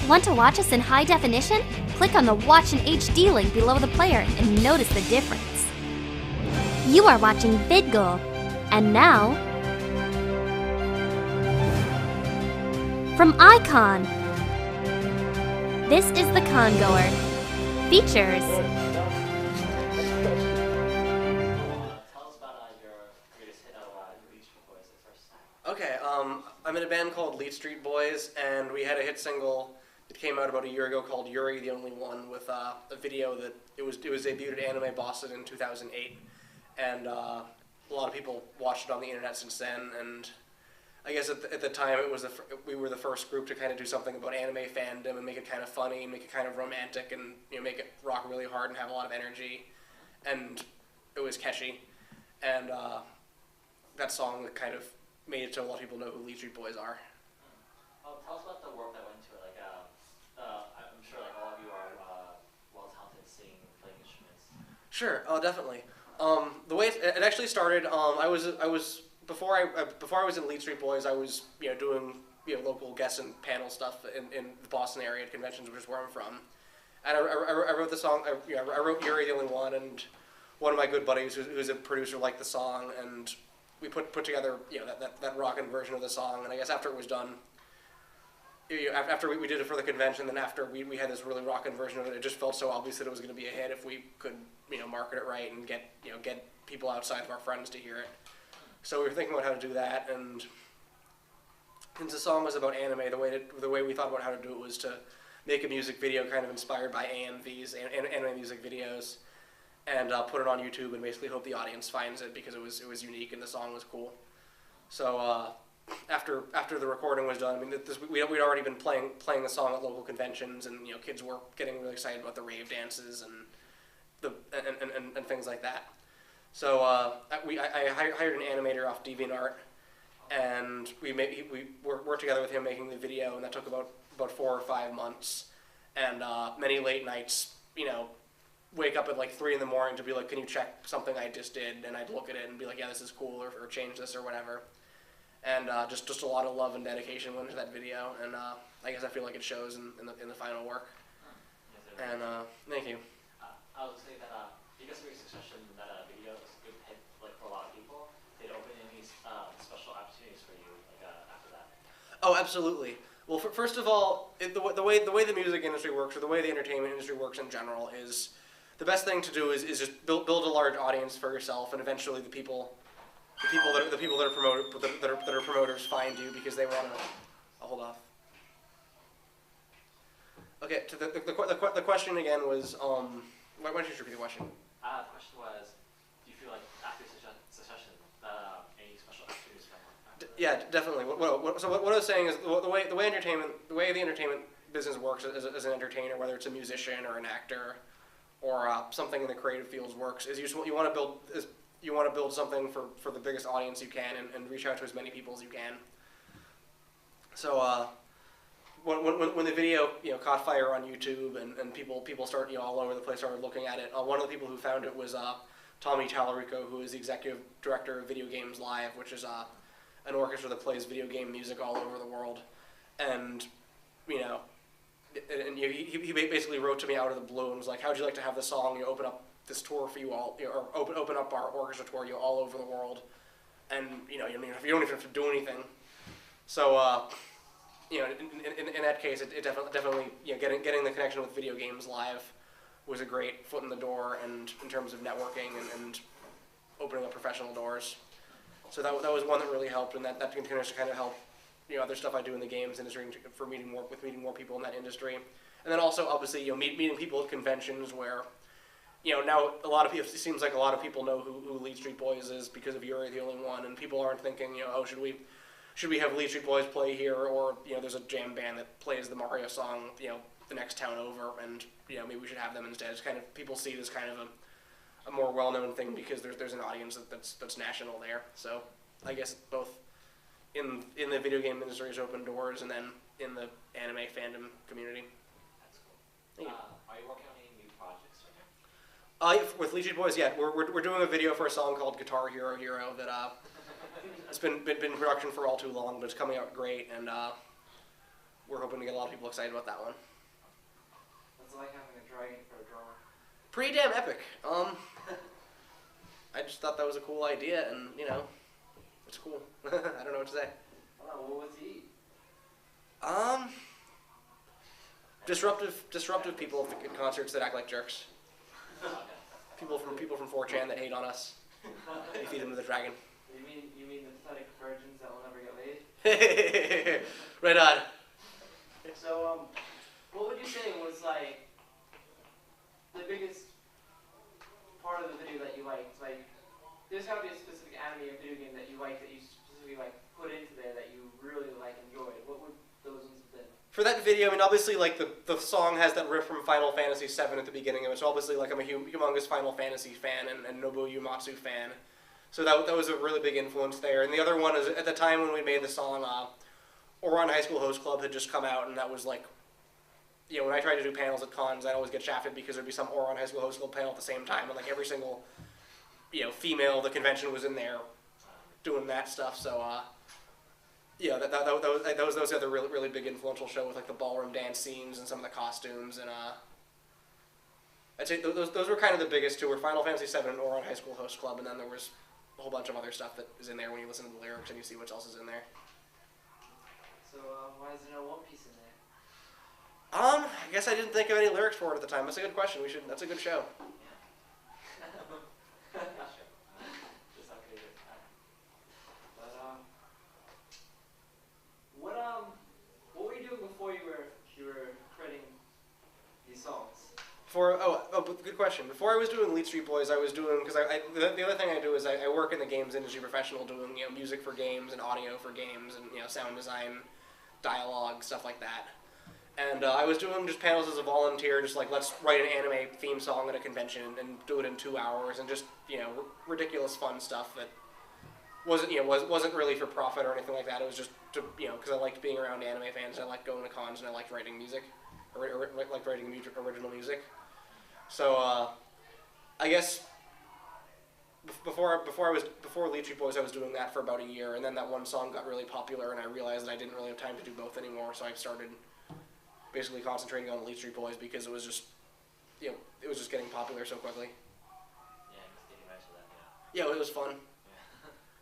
Want to watch us in high definition? Click on the Watch in HD link below the player and notice the difference. You are watching VidGoal. And now, from Icon, this is the Congoer. Features. Tell us about your greatest hit of LeetStreet Boys the first time. Okay, I'm in a band called LeetStreet Boys, and we had a hit single that came out about a year ago called Yuri, the Only One, with a video that it was debuted at Anime Boston in 2008, and a lot of people watched it on the internet since then. And I guess at the time we were the first group to kind of do something about anime fandom and make it kind of funny, make it kind of romantic, and make it rock really hard and have a lot of energy, and it was catchy, and that song that kind of made it so a lot of people know who LeetStreet Boys are. Well, tell us about the work that went into it. I'm sure all of you are well talented singing and playing instruments. Sure, definitely. The way it actually started, I was before I was in LeetStreet Boys, I was doing local guest and panel stuff in the Boston area at conventions, which is where I'm from. And I wrote the song. I wrote Yuri, the Only One, and one of my good buddies who's a producer liked the song, and we put together that rockin' version of the song. And I guess after it was done, after we did it for the convention, then after we had this really rockin' version of it, it just felt so obvious that it was going to be a hit if we could market it right and get people outside of our friends to hear it. So we were thinking about how to do that, and since the song was about anime, the way we thought about how to do it was to make a music video kind of inspired by AMVs, anime music videos, and put it on YouTube and basically hope the audience finds it because it was unique and the song was cool. So after the recording was done, I mean, we'd already been playing the song at local conventions, and kids were getting really excited about the rave dances and things like that. So I hired an animator off DeviantArt, and we worked together with him making the video, and that took about 4 or 5 months, and many late nights, wake up at like 3 in the morning to be like, can you check something I just did? And I'd look at it and be like, yeah, this is cool, or change this or whatever. And just a lot of love and dedication went into that video, and I guess I feel like it shows in the final work. Yes, and thank you. I would say that because of your suggestion that video was a good hit for a lot of people, did it open any special opportunities for you after that? Oh, absolutely. Well, first of all, the way the music industry works, or the way the entertainment industry works in general, is the best thing to do is just build a large audience for yourself, and eventually the people that are promoters find you because they want to. I'll hold off. Okay, to the question again was why don't you just repeat the question? The question was, do you feel like after succession that any special opportunities come up? Yeah, definitely. So what I was saying is the way the entertainment business works as an entertainer, whether it's a musician or an actor or something in the creative fields works, is you want to build something for the biggest audience you can and reach out to as many people as you can. So when the video caught fire on YouTube and people start all over the place started looking at it, one of the people who found it was Tommy Tallarico, who is the executive director of Video Games Live, which is an orchestra that plays video game music all over the world. And he basically wrote to me out of the blue and was like, "How'd you like to have the song open up this tour for you all, or open up our orchestra tour all over the world, and you don't even have to do anything." So in that case, it definitely getting the connection with Video Games Live was a great foot in the door, and in terms of networking and opening up professional doors. So that was one that really helped, and that continues to kind of help other stuff I do in the games industry for meeting more people in that industry, and then also obviously meeting people at conventions where. Now it seems like a lot of people know who LeetStreet Boys is because of Yuri, the Only One, and people aren't thinking, oh, should we have LeetStreet Boys play here, or there's a jam band that plays the Mario song, the next town over, and maybe we should have them instead. It's kind of, people see it as kind of a more well-known thing because there's an audience that's national there. So I guess both in the video game industry has opened doors, and then in the anime fandom community. That's cool. Thank you. Are you working on any new projects right now? With LeetStreet Boys, yeah, we're doing a video for a song called Guitar Hero Hero that it's been in production for all too long, but it's coming out great, and we're hoping to get a lot of people excited about that one. It's like having a dragon for a drummer. Pretty damn epic. I just thought that was a cool idea, and you know, it's cool. I don't know what to say. Oh, what was he? Disruptive people at concerts that act like jerks. People from 4chan that hate on us. We feed them to the dragon. You mean the pathetic virgins that will never get laid? Right on. So, what would you say was like the biggest part of the video that you liked? Like, there's got to be a specific anime or video game that you liked that you specifically like put into there that you really like enjoyed. What would those ones have been? For that video, I mean, obviously, like, the song has that riff from Final Fantasy VII at the beginning of it, so obviously, like, I'm a humongous Final Fantasy fan and Nobuo Uematsu fan. So that was a really big influence there. And the other one is, at the time when we made the song, Ouran High School Host Club had just come out, and that was, like, you know, when I tried to do panels at cons, I'd always get shafted because there'd be some Ouran High School Host Club panel at the same time, and, like, every single, you know, female of the convention was in there doing that stuff, so, yeah, that was the other really big influential show with like the ballroom dance scenes and some of the costumes, and I'd say those were kind of the biggest two. Were Final Fantasy VII and Ouran High School Host Club, and then there was a whole bunch of other stuff that is in there when you listen to the lyrics and you see what else is in there. So why is there no One Piece in there? I guess I didn't think of any lyrics for it at the time. That's a good question. That's a good show. What were you doing before you were creating these songs? Good question. Before I was doing LeetStreet Boys, I was doing, because the other thing I do is I work in the games industry professional, doing, you know, music for games and audio for games and, you know, sound design, dialogue, stuff like that. And I was doing just panels as a volunteer, just like, let's write an anime theme song at a convention and do it in 2 hours, and just, you know, ridiculous fun stuff that wasn't really for profit or anything like that. It was just to, you know, because I liked being around anime fans, and I liked going to cons, and I liked writing music, or liked writing original music. So I guess before LeetStreet Boys, I was doing that for about a year, and then that one song got really popular, and I realized that I didn't really have time to do both anymore. So I started basically concentrating on LeetStreet Boys because it was just, you know, it was just getting popular so quickly. Yeah, just getting back to that. Yeah, it was fun.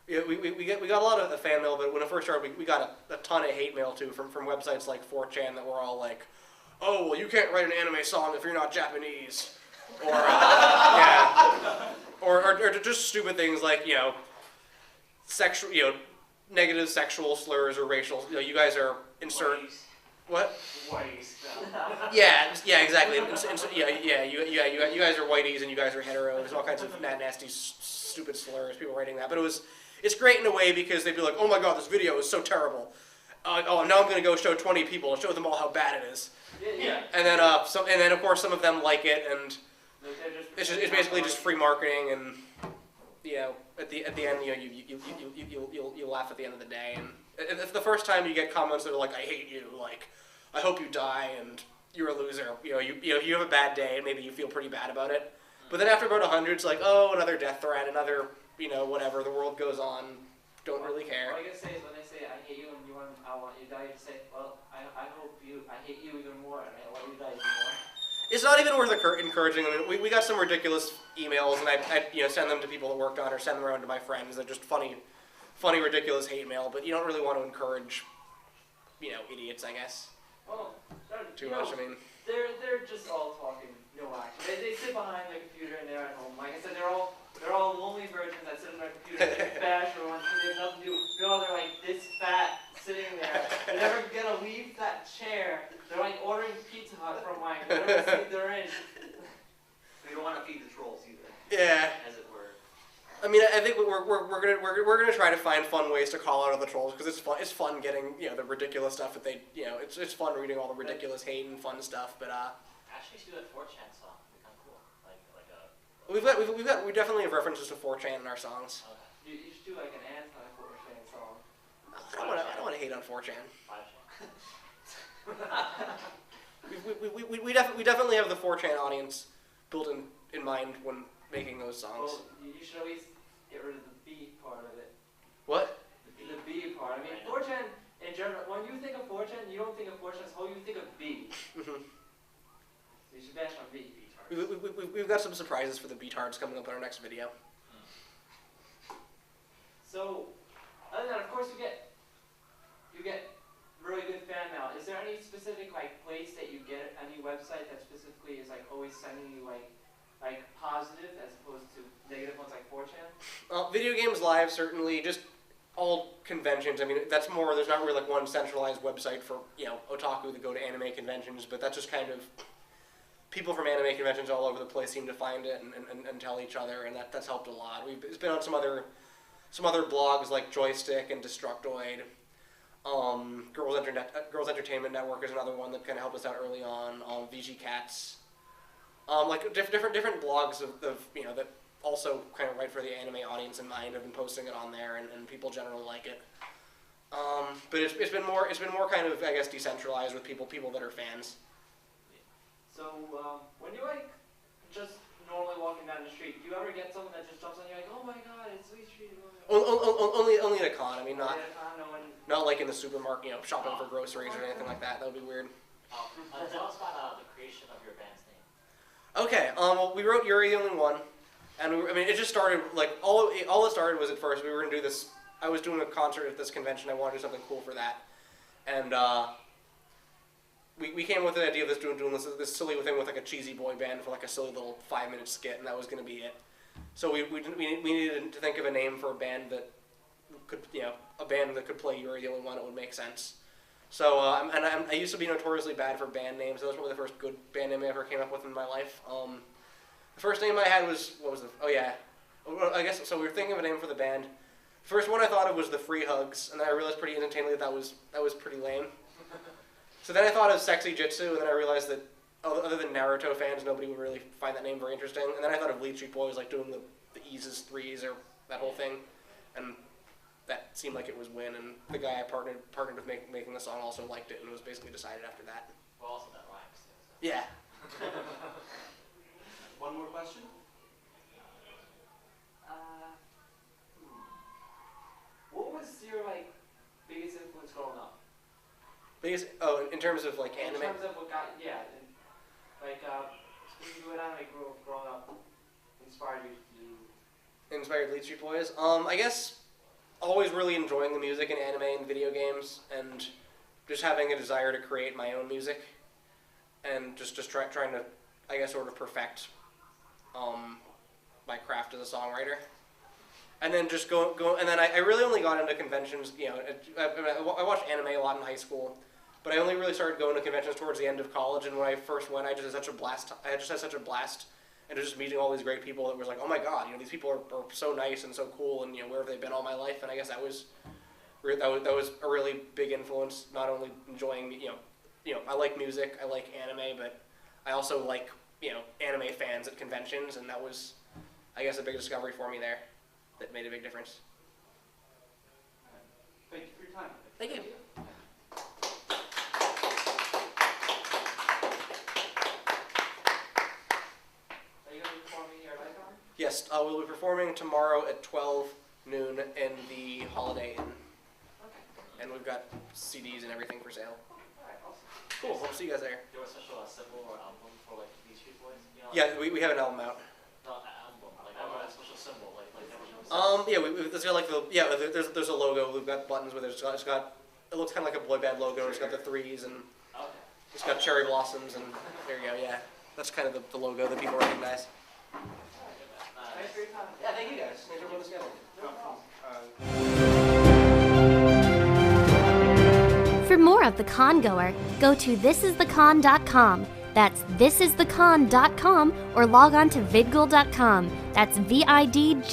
Yeah, we got a lot of fan mail, but when it first started, we got a ton of hate mail too from websites like 4chan that were all like, "Oh, well, you can't write an anime song if you're not Japanese," or yeah, or just stupid things like, you know, sexual, you know, negative sexual slurs or racial. You know, you guys are insert. What? Whiteys. Yeah, exactly. You guys are whiteys and you guys are hetero. There's all kinds of nasty, stupid slurs. People writing that, but it's great in a way because they'd be like, "Oh my god, this video is so terrible. Now I'm going to go show 20 people and show them all how bad it is." Yeah. And then of course some of them like it, and it's basically just free marketing, and you know, at the end, you know, you'll laugh at the end of the day. And if the first time you get comments that are like, "I hate you," like, "I hope you die," and "You're a loser," you have a bad day, and maybe you feel pretty bad about it. But then after about 100, it's like, "Oh, another death threat, another, you know, whatever. The world goes on. Don't really care." All you gotta say is when they say, "I hate you," and I want you to die, you just say, "Well, I hate you even more, and I want you to die even more." It's not even worth encouraging. I mean, we got some ridiculous emails, and I you know, send them to people that worked on it, or send them around to my friends. They're just funny, ridiculous hate mail. But you don't really want to encourage, you know, idiots, I guess. Well, Too much. I mean, they're just all talking, no action. They sit behind their computer and they're at home. Like I said, they're all lonely virgins that sit on their computer and they bash everyone. They have nothing to do. They're like this fat sitting there. They're never gonna leave that chair. They're like ordering Pizza Hut from like whatever seat they're in. We don't want to feed the trolls either. yeah. As it were. I mean, I think we're gonna try to find fun ways to call out all the trolls, because it's fun. It's fun getting, you know, the ridiculous stuff that they, you know, it's fun reading all the ridiculous hate and fun stuff. But Actually, should do a 4chan song. It'd be kind of cool. Like a. we definitely have references to 4chan in our songs. You should do like an anti-4chan song. I don't want to hate on 4chan. 5chan. We definitely have the 4chan audience built in mind when making those songs. Well, you should at least get rid of the B part of it. What? The B part. I mean, 4chan in general, when you think of 4chan, you don't think of 4chan as a whole, you think of B. Mhm. You should bash on B. We've got some surprises for the beatards coming up in our next video. So, other than that, of course, you get really good fan mail. Is there any specific like place that you get any website that specifically is like always sending you like positive as opposed to negative ones like 4chan? Video Games Live, certainly, just all conventions. I mean, that's more, there's not really like one centralized website for, otaku that go to anime conventions, but that's just kind of, people from anime conventions all over the place seem to find it and tell each other, and that's helped a lot. It's been on some other blogs like Joystick and Destructoid. Girls Entertainment Network is another one that kind of helped us out early on. VG Cats. Like different blogs of that also kind of right for the anime audience in mind. I've been posting it on there, and people generally like it. But it's been more kind of, I guess, decentralized with people that are fans. So when you're like just normally walking down the street, do you ever get someone that just jumps on you like, oh my god, it's LeetStreet? Only at a con. I mean, not No, like in the supermarket, shopping for groceries or anything like that. That would be weird. Tell us about the creation of your band's name. Okay. Well, we wrote "You're the Only One," and it just started like all it started was at first we were gonna do this. I was doing a concert at this convention. I wanted to do something cool for that, and we came with the idea of doing this silly thing with like a cheesy boy band for like a silly little 5-minute skit, and that was gonna be it. So we needed to think of a name for a band that could play "You're the Only One." It would make sense. So I used to be notoriously bad for band names. So that was probably the first good band name I ever came up with in my life. The first name I had was I guess so. We were thinking of a name for the band. The first one I thought of was the Free Hugs, and then I realized pretty instantaneously that was pretty lame. So then I thought of Sexy Jitsu, and then I realized that other than Naruto fans, nobody would really find that name very interesting. And then I thought of LeetStreet Boys, like doing the E's as threes or that whole thing, and that seemed like it was win. And the guy I partnered with making the song also liked it, and it was basically decided after that. Well, also that rhymes. Yeah. One more question? What was your biggest influence growing up? In terms of like anime. In terms of what got speaking to an anime growing up inspired you to Inspired LeetStreet Boys. I guess always really enjoying the music in anime and video games, and just having a desire to create my own music, and just trying to, I guess, sort of perfect my craft as a songwriter. And then just go, and then I really only got into conventions. I watched anime a lot in high school, but I only really started going to conventions towards the end of college. And when I first went, I just had such a blast. And just meeting all these great people. That was like, oh my god, these people are so nice and so cool, and where have they been all my life? And I guess that was a really big influence. Not only enjoying, I like music, I like anime, but I also like anime fans at conventions, and that was, I guess, a big discovery for me there. That made a big difference. Thank you for your time. Thank you. Are you going to be performing here at Icon? Yes, we'll be performing tomorrow at 12 noon in the Holiday Inn. Okay. And we've got CDs and everything for sale. Alright, awesome. Cool, hope to see you guys there. Do you have a special symbol or album for LeetStreet Boys? Yeah, we have an album out. No, album. A special symbol, There's a logo. We've got buttons with it. It looks kind of like a boy band logo. It's got the threes, and it's got cherry blossoms, and there you go. Yeah, that's kind of the logo that people recognize. Thanks for your time. Yeah, thank you guys. Thanks for putting this together. No problem. For more of The Con Goer, go to thisisthecon.com. That's thisisthecon.com, or log on to vidgle.com. That's vidgle.com.